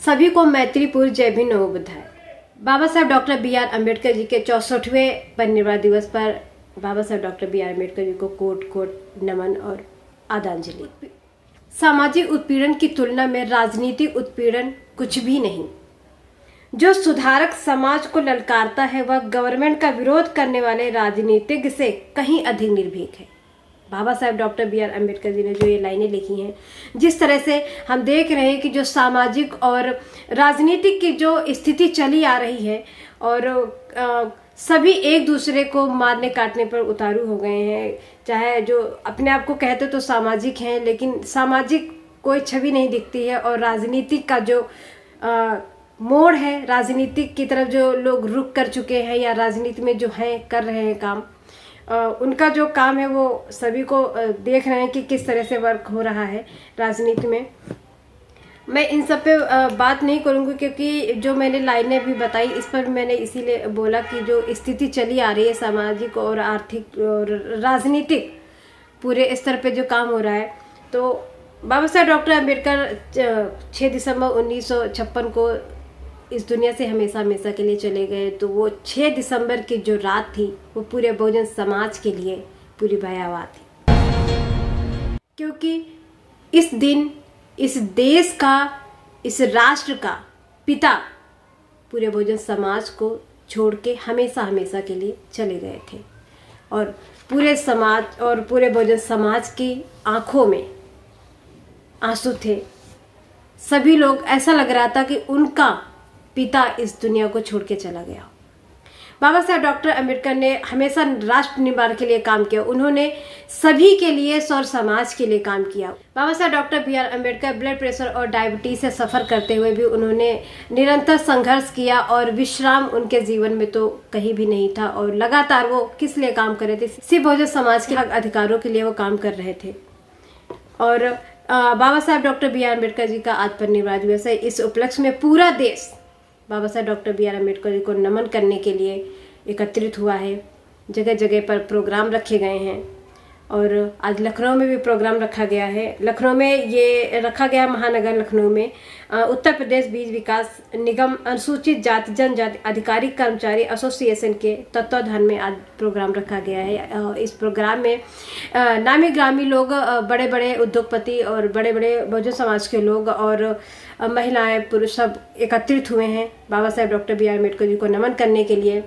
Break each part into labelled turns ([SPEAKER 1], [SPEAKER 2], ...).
[SPEAKER 1] सभी को मैत्रीपूर्ण जय भीम नमो बुद्धाय। बाबा साहब डॉक्टर बी.आर. अम्बेडकर जी के 64वें परिनिर्वाण दिवस पर बाबा साहब डॉक्टर बी.आर. अम्बेडकर जी को कोट कोट नमन और आदरांजलि। सामाजिक उत्पीड़न की तुलना में राजनीतिक उत्पीड़न कुछ भी नहीं। जो सुधारक समाज को ललकारता है वह गवर्नमेंट का विरोध करने वाले राजनीतिज्ञ से कहीं अधिक निर्भीक है। बाबा साहब डॉक्टर बी.आर. अम्बेडकर जी ने जो ये लाइनें लिखी हैं, जिस तरह से हम देख रहे हैं कि जो सामाजिक और राजनीतिक की जो स्थिति चली आ रही है और सभी एक दूसरे को मारने काटने पर उतारू हो गए हैं। चाहे जो अपने आप को कहते तो सामाजिक हैं, लेकिन सामाजिक कोई छवि नहीं दिखती है और राजनीतिक का जो मोड़ है, राजनीतिक की तरफ जो लोग रुख कर चुके हैं या राजनीति में जो हैं कर रहे हैं काम, उनका जो काम है वो सभी को देख रहे हैं कि किस तरह से वर्क हो रहा है राजनीति में। मैं इन सब पे बात नहीं करूँगी क्योंकि जो मैंने लाइनें भी बताई इस पर मैंने इसीलिए बोला कि जो स्थिति चली आ रही है सामाजिक और आर्थिक और राजनीतिक पूरे स्तर पे जो काम हो रहा है, तो बाबा साहब डॉक्टर अम्बेडकर 6 दिसंबर 1956 को इस दुनिया से हमेशा हमेशा के लिए चले गए। तो वो 6 दिसंबर की जो रात थी वो पूरे बहुजन समाज के लिए पूरी भयावह थी, क्योंकि इस दिन इस देश का, इस राष्ट्र का पिता पूरे बहुजन समाज को छोड़ के हमेशा हमेशा के लिए चले गए थे और पूरे समाज और पूरे बहुजन समाज की आंखों में आंसू थे। सभी लोग, ऐसा लग रहा था कि उनका पिता इस दुनिया को छोड़ के चला गया। बाबा साहब डॉक्टर अम्बेडकर ने हमेशा राष्ट्र निर्माण के लिए काम किया। उन्होंने सभी के लिए और समाज के लिए काम किया। Babasaheb doctor B R. Ambedkar blood pressure और डायबिटीज से सफ़र करते हुए भी उन्होंने निरंतर संघर्ष किया और विश्राम उनके जीवन में तो कहीं भी नहीं था और लगातार वो किस लिए काम कर रहे थे? सिर्फ बहुजन समाज के हक अधिकारों के लिए वो काम कर रहे थे। और बाबा साहब डॉक्टर बी.आर. अम्बेडकर जी का आज परिनिर्वाण दिवस है। इस उपलक्ष्य में पूरा देश बाबा साहब डॉक्टर बी.आर. अम्बेडकर जी को नमन करने के लिए एकत्रित हुआ है। जगह जगह पर प्रोग्राम रखे गए हैं और आज लखनऊ में भी प्रोग्राम रखा गया है। लखनऊ में ये रखा गया, महानगर लखनऊ में उत्तर प्रदेश बीज विकास निगम अनुसूचित जाति जनजाति अधिकारी कर्मचारी एसोसिएशन के तत्वाधान में आज प्रोग्राम रखा गया है। इस प्रोग्राम में नामी ग्रामी लोग, बड़े बड़े उद्योगपति और बड़े बड़े बहुजन समाज के लोग और महिलाएं पुरुष सब एकत्रित हुए हैं बाबा साहब डॉक्टर बी.आर. अम्बेडकर जी को नमन करने के लिए।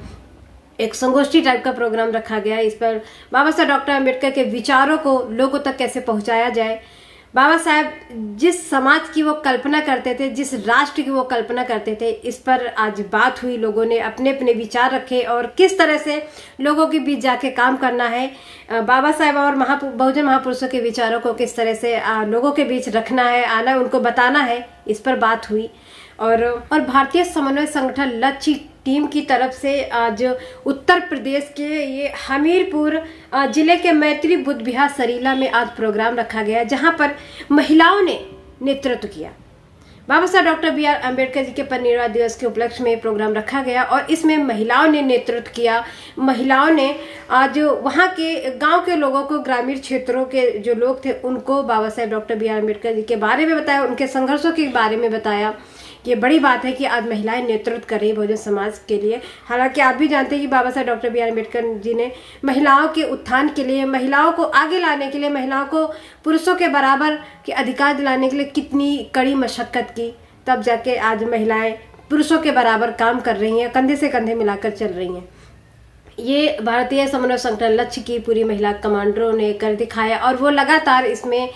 [SPEAKER 1] एक संगोष्ठी टाइप का प्रोग्राम रखा गया है। इस पर बाबा साहब डॉक्टर अम्बेडकर के विचारों को लोगों तक कैसे पहुंचाया जाए, बाबा साहब जिस समाज की वो कल्पना करते थे, जिस राष्ट्र की वो कल्पना करते थे, इस पर आज बात हुई। लोगों ने अपने अपने विचार रखे और किस तरह से लोगों के बीच जाके काम करना है, बाबा साहब और बहुजन महापुरुषों के विचारों को किस तरह से लोगों के बीच रखना है, आना उनको बताना है, इस पर बात हुई। और भारतीय समन्वय संगठन लक्ष्य टीम की तरफ से आज उत्तर प्रदेश के ये हमीरपुर जिले के मैत्री बुद्ध विहार सरीला में आज प्रोग्राम रखा गया, जहां पर महिलाओं ने नेतृत्व किया। Babasaheb doctor B R. Ambedkar ji के परिनिर्वाण दिवस के उपलक्ष्य में प्रोग्राम रखा गया और इसमें महिलाओं ने नेतृत्व किया। महिलाओं ने आज वहाँ के गांव के लोगों को, ग्रामीण क्षेत्रों के जो लोग थे उनको बाबा साहब डॉक्टर बी.आर. अम्बेडकर जी के बारे में बताया, उनके संघर्षों के बारे में बताया। ये बड़ी बात है कि आज महिलाएं नेतृत्व कर रही बहुजन समाज के लिए। हालांकि आप भी जानते हैं कि बाबा साहब डॉक्टर बी.आर. अम्बेडकर जी ने महिलाओं के उत्थान के लिए, महिलाओं को आगे लाने के लिए, महिलाओं को पुरुषों के बराबर के अधिकार दिलाने के लिए कितनी कड़ी मशक्कत की, तब जाके आज महिलाएं पुरुषों के बराबर काम कर रही हैं, कंधे से कंधे मिलाकर चल रही हैं। ये भारतीय समन्वय संगठन लक्ष्य की पूरी महिला कमांडरों ने कर दिखाया और वो लगातार इसमें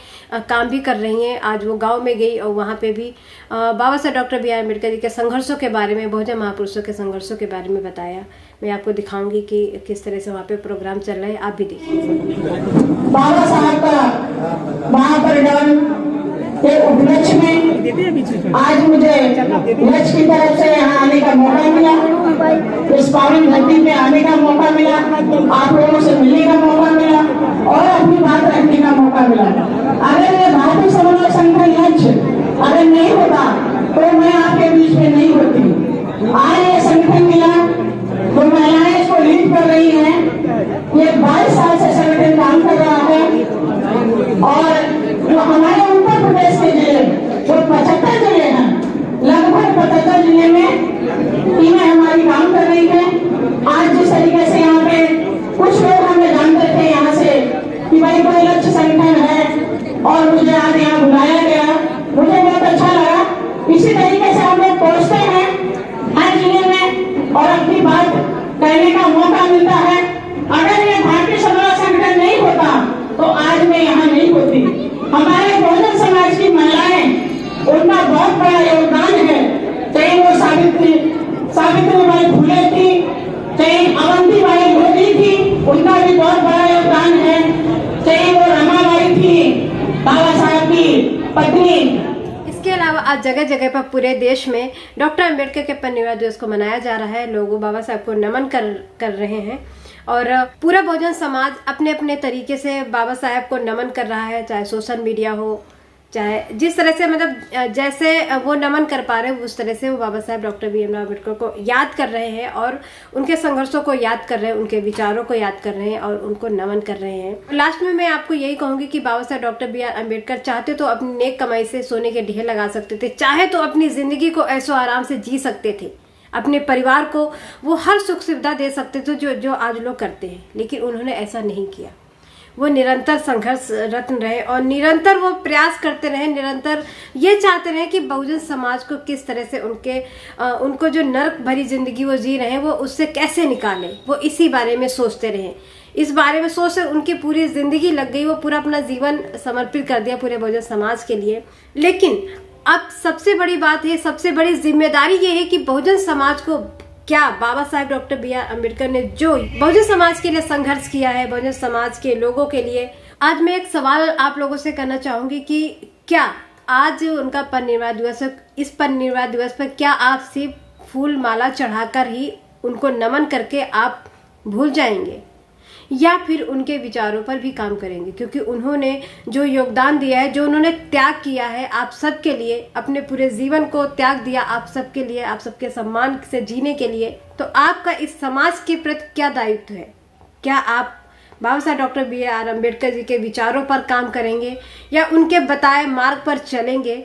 [SPEAKER 1] काम भी कर रही हैं। आज वो गांव में गई और वहाँ पे भी बाबा साहब डॉक्टर बी.आर. अम्बेडकर जी के संघर्षों के बारे में, बहुजन महापुरुषों के संघर्षों के बारे में बताया। मैं आपको दिखाऊंगी कि किस तरह से वहाँ पे प्रोग्राम चल रहा है, आप भी देखिए।
[SPEAKER 2] बाबा साहब का महापरिनिर्वाण के उपलक्ष्य में आज मुझे लक्ष्य की तरफ से यहाँ आने का मौका मिला, इस पावन धरती में आने का मौका मिला, आप लोगों से मिलने का मौका मिला और अपनी बात रखने का मौका मिला। अगर ये भारतीय समन्वय संगठन लक्ष्य अगर नहीं होता तो मैं आपके बीच में नहीं होती। आज ये संगठन मिला तो महिलाएं इसको लीड कर रही हैं। ये 22 साल से संगठन काम कर रहा है और जो हमारे उत्तर प्रदेश के जिले, जो 75 जिले हैं, लगभग उपलक्ष्य संगठन है और मुझे आज यहाँ बुलाया गया, मुझे बहुत अच्छा लगा। इसी तरीके से हम लोग पहुँचते हैं हर जिले में और अपनी बात कहने का मौका मिलता है। अगर ये भारतीय समाज संगठन नहीं होता तो आज मैं यहाँ नहीं होती। हमारे बहुजन समाज की महिलाएं, उनका बहुत बड़ा योगदान है, चाहे वो सावित्रीबाई फुले थी, चाहे अवंतीबाई मोदी थी, उनका भी बहुत बड़ा योगदान है, चाहे वो रमाबाई थी, बाबा साहब की पत्नी।
[SPEAKER 1] इसके अलावा आज जगह जगह पर पूरे देश में डॉक्टर अंबेडकर के परिनिर्वाण दिवस को मनाया जा रहा है। लोग बाबा साहब को नमन कर रहे हैं और पूरा बहुजन समाज अपने अपने तरीके से बाबा साहब को नमन कर रहा है, चाहे सोशल मीडिया हो, चाहे जिस तरह से मतलब जैसे वो नमन कर पा रहे हैं उस तरह से वो बाबा साहब डॉक्टर भीमराव अम्बेडकर को याद कर रहे हैं और उनके संघर्षों को याद कर रहे हैं, उनके विचारों को याद कर रहे हैं और उनको नमन कर रहे हैं। लास्ट में मैं आपको यही कहूंगी कि बाबा साहब डॉक्टर बी आर अम्बेडकर चाहते तो अपनी नेक कमाई से सोने के ढेर लगा सकते थे, चाहे तो अपनी जिंदगी को ऐशो आराम से जी सकते थे, अपने परिवार को वो हर सुख सुविधा दे सकते थे जो आज लोग करते हैं, लेकिन उन्होंने ऐसा नहीं किया। वो निरंतर संघर्षरत रहे और निरंतर वो प्रयास करते रहे, निरंतर ये चाहते रहे कि बहुजन समाज को किस तरह से उनको जो नर्क भरी जिंदगी वो जी रहे हैं वो उससे कैसे निकाले, वो इसी बारे में सोचते रहे। इस बारे में सोच उनकी पूरी जिंदगी लग गई, वो पूरा अपना जीवन समर्पित कर दिया पूरे बहुजन समाज के लिए। लेकिन अब सबसे बड़ी बात है, सबसे बड़ी जिम्मेदारी ये है कि बहुजन समाज को क्या बाबा साहब डॉक्टर बी आर अम्बेडकर ने जो बहुजन समाज के लिए संघर्ष किया है, बहुजन समाज के लोगों के लिए, आज मैं एक सवाल आप लोगों से करना चाहूंगी कि क्या आज उनका परिनिर्वाण दिवस है, इस परिनिर्वाण दिवस पर क्या आप सिर्फ फूल माला चढ़ाकर ही उनको नमन करके आप भूल जाएंगे या फिर उनके विचारों पर भी काम करेंगे? क्योंकि उन्होंने जो योगदान दिया है, जो उन्होंने त्याग किया है आप सबके लिए, अपने पूरे जीवन को त्याग दिया आप सबके लिए, आप सबके सम्मान से जीने के लिए, तो आपका इस समाज के प्रति क्या दायित्व है? क्या आप बाबा साहब doctor B are Ambedkar ji के विचारों पर काम करेंगे या उनके बताए मार्ग पर चलेंगे,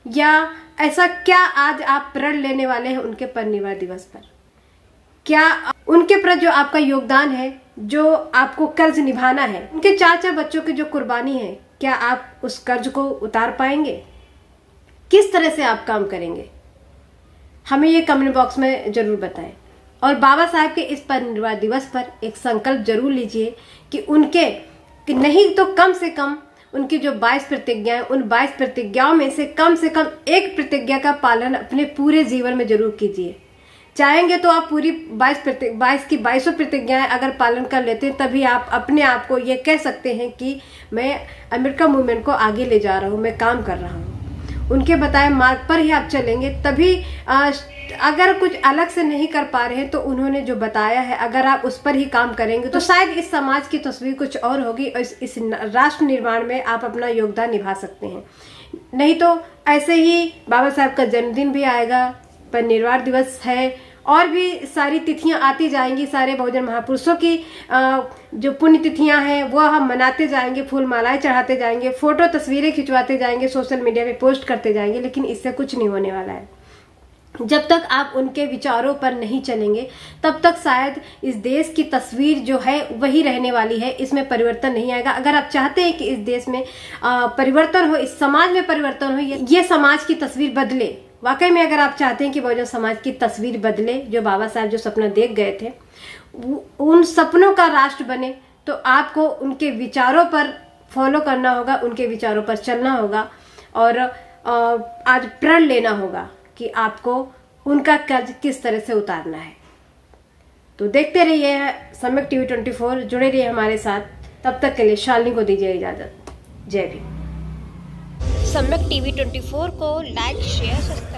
[SPEAKER 1] या ऐसा क्या आज आप प्रण लेने वाले हैं उनके परिनिर्वाण दिवस पर? क्या उनके प्रति जो आपका योगदान है, जो आपको कर्ज निभाना है, उनके 4 बच्चों की जो कुर्बानी है, क्या आप उस कर्ज को उतार पाएंगे? किस तरह से आप काम करेंगे? हमें ये कमेंट बॉक्स में जरूर बताएं। और बाबा साहब के इस परिनिर्वाण दिवस पर एक संकल्प जरूर लीजिए कि नहीं तो कम से कम उनकी जो 22 प्रतिज्ञाएं, उन 22 प्रतिज्ञाओं में से कम एक प्रतिज्ञा का पालन अपने पूरे जीवन में जरूर कीजिए। चाहेंगे तो आप पूरी 22 की 22 प्रतिज्ञाएं अगर पालन कर लेते हैं, तभी आप अपने आप को ये कह सकते हैं कि मैं अम्बेडकर मूवमेंट को आगे ले जा रहा हूँ, मैं काम कर रहा हूँ। उनके बताए मार्ग पर ही आप चलेंगे, तभी अगर कुछ अलग से नहीं कर पा रहे हैं तो उन्होंने जो बताया है अगर आप उस पर ही काम करेंगे तो शायद इस समाज की तस्वीर कुछ और होगी और इस राष्ट्र निर्माण में आप अपना योगदान निभा सकते हैं। नहीं तो ऐसे ही बाबा साहब का जन्मदिन भी आएगा, परिनिर्वाण दिवस है, और भी सारी तिथियां आती जाएंगी, सारे बहुजन महापुरुषों की जो पुण्य तिथियां हैं वो हम मनाते जाएंगे, फूल मालाएं चढ़ाते जाएंगे, फोटो तस्वीरें खिंचवाते जाएंगे, सोशल मीडिया पे पोस्ट करते जाएंगे, लेकिन इससे कुछ नहीं होने वाला है। जब तक आप उनके विचारों पर नहीं चलेंगे तब तक शायद इस देश की तस्वीर जो है वही रहने वाली है, इसमें परिवर्तन नहीं आएगा। अगर आप चाहते हैं कि इस देश में परिवर्तन हो, इस समाज में परिवर्तन हो, ये समाज की तस्वीर बदले, वाकई में अगर आप चाहते हैं कि बहुजन समाज की तस्वीर बदले, जो बाबा साहब जो सपना देख गए थे उन सपनों का राष्ट्र बने, तो आपको उनके विचारों पर फॉलो करना होगा, उनके विचारों पर चलना होगा और आज प्रण लेना होगा कि आपको उनका कर्ज किस तरह से उतारना है। तो देखते रहिए सम्यक टीवी 24, जुड़े रहिए हमारे साथ। तब तक के लिए शालिनी को दीजिए इजाजत। जय भीम।
[SPEAKER 3] सम्यक टीवी 24 को लाइक, शेयर, सब्सक्राइब